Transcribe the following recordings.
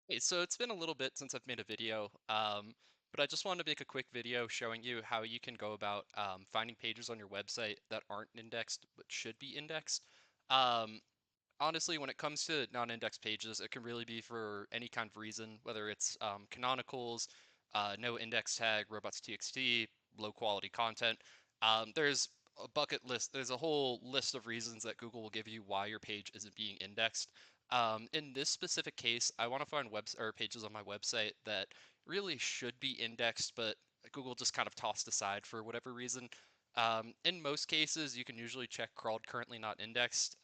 Hey, so it's been a little bit since I've made a video, but I just wanted to make a quick video showing you how you can go about finding pages on your website that aren't indexed but should be indexed. Um, Honestly, when it comes to non-indexed pages, it can really be for any kind of reason, whether it's canonicals, no index tag, robots.txt, low quality content. There's a bucket list, there's a whole list of reasons that Google will give you why your page isn't being indexed. In this specific case, I want to find webs or pages on my website that really should be indexed, but Google just kind of tossed aside for whatever reason. In most cases, you can usually check crawled currently not indexed.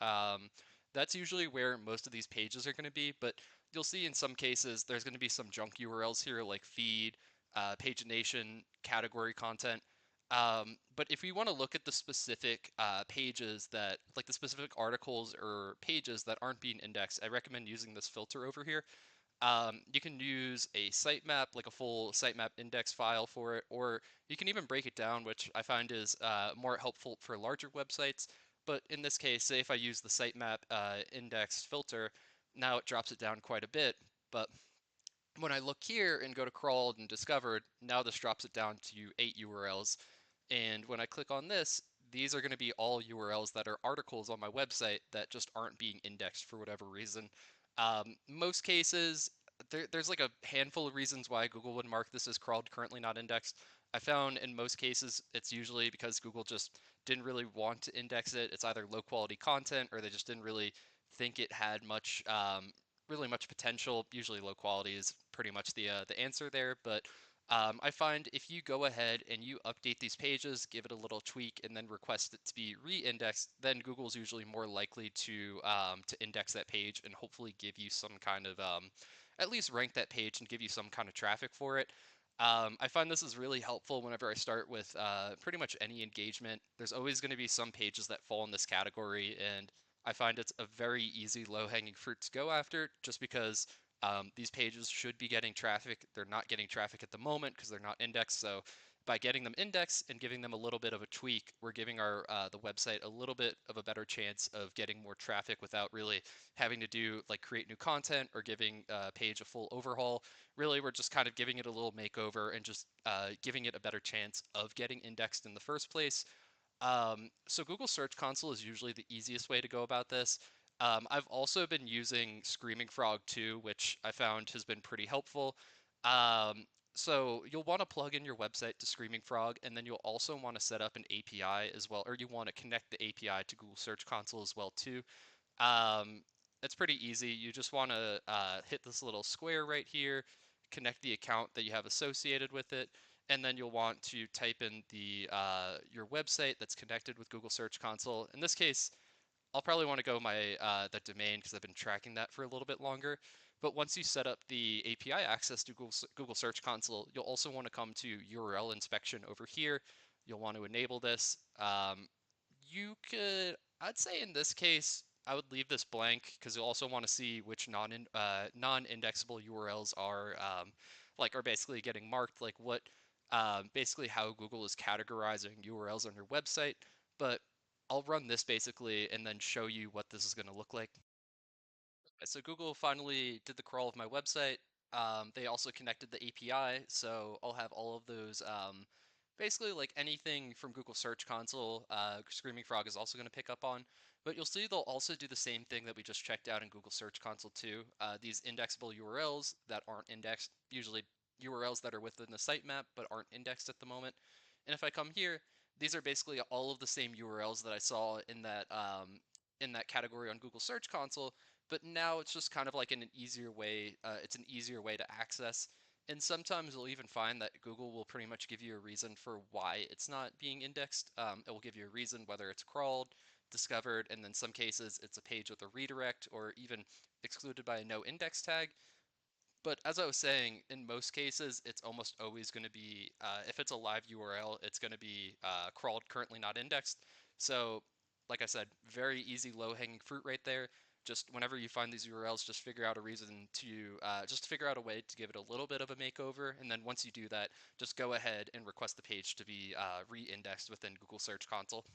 That's usually where most of these pages are going to be, but you'll see in some cases there's going to be some junk URLs here like feed, pagination, category content. But if you want to look at the specific pages that, like the specific articles or pages that aren't being indexed, I recommend using this filter over here. You can use a sitemap, like a full sitemap index file for it, or you can even break it down, which I find is more helpful for larger websites. But in this case, say if I use the sitemap index filter, now it drops it down quite a bit. But when I look here and go to crawled and discovered, now this drops it down to 8 URLs. And when I click on this, these are going to be all URLs that are articles on my website that just aren't being indexed for whatever reason. Most cases, there's like a handful of reasons why Google would mark this as crawled currently not indexed. I found in most cases it's usually because Google just didn't really want to index it. It's either low quality content or they just didn't really think it had really much potential. Usually low quality is pretty much the answer there, but I find if you go ahead and you update these pages, give it a little tweak, and then request it to be re-indexed, then Google's usually more likely to index that page and hopefully give you some kind of at least rank that page and give you some kind of traffic for it. I find this is really helpful whenever I start with pretty much any engagement. There's always going to be some pages that fall in this category, and I find it's a very easy low-hanging fruit to go after just because these pages should be getting traffic. They're not getting traffic at the moment because they're not indexed. So by getting them indexed and giving them a little bit of a tweak, we're giving our the website a little bit of a better chance of getting more traffic without really having to do like create new content or giving a page a full overhaul. Really, we're just kind of giving it a little makeover and just giving it a better chance of getting indexed in the first place. So Google Search Console is usually the easiest way to go about this. I've also been using Screaming Frog too, which I found has been pretty helpful. Um, so you'll want to plug in your website to Screaming Frog, and then you'll also want to set up an API as well, or you want to connect the API to Google Search Console as well too. Um, it's pretty easy. You just want to hit this little square right here, connect the account that you have associated with it, and then you'll want to type in the your website that's connected with Google Search Console. In this case, I'll probably want to go my the domain because I've been tracking that for a little bit longer. But once you set up the API access to Google Search Console, you'll also want to come to URL inspection over here. You'll want to enable this. You could, I'd say in this case, I would leave this blank because you'll also want to see which non-indexable URLs are basically getting marked, like what basically how Google is categorizing URLs on your website. But I'll run this basically and then show you what this is going to look like. So Google finally did the crawl of my website. They also connected the API, so I'll have all of those. Basically, like anything from Google Search Console, Screaming Frog is also going to pick up on. But you'll see they'll also do the same thing that we just checked out in Google Search Console too. These indexable URLs that aren't indexed, usually URLs that are within the sitemap but aren't indexed at the moment. And if I come here, these are basically all of the same URLs that I saw in that category on Google Search Console, but now it's just kind of like in an easier way. It's an easier way to access. And sometimes you'll even find that Google will pretty much give you a reason for why it's not being indexed. It will give you a reason whether it's crawled, discovered, and in some cases it's a page with a redirect or even excluded by a no index tag. But as I was saying, in most cases, it's almost always going to be, if it's a live URL, it's going to be crawled currently not indexed. So, like I said, very easy low hanging fruit right there. Just whenever you find these URLs, just figure out a reason to, just figure out a way to give it a little bit of a makeover. And then once you do that, just go ahead and request the page to be re indexed within Google Search Console.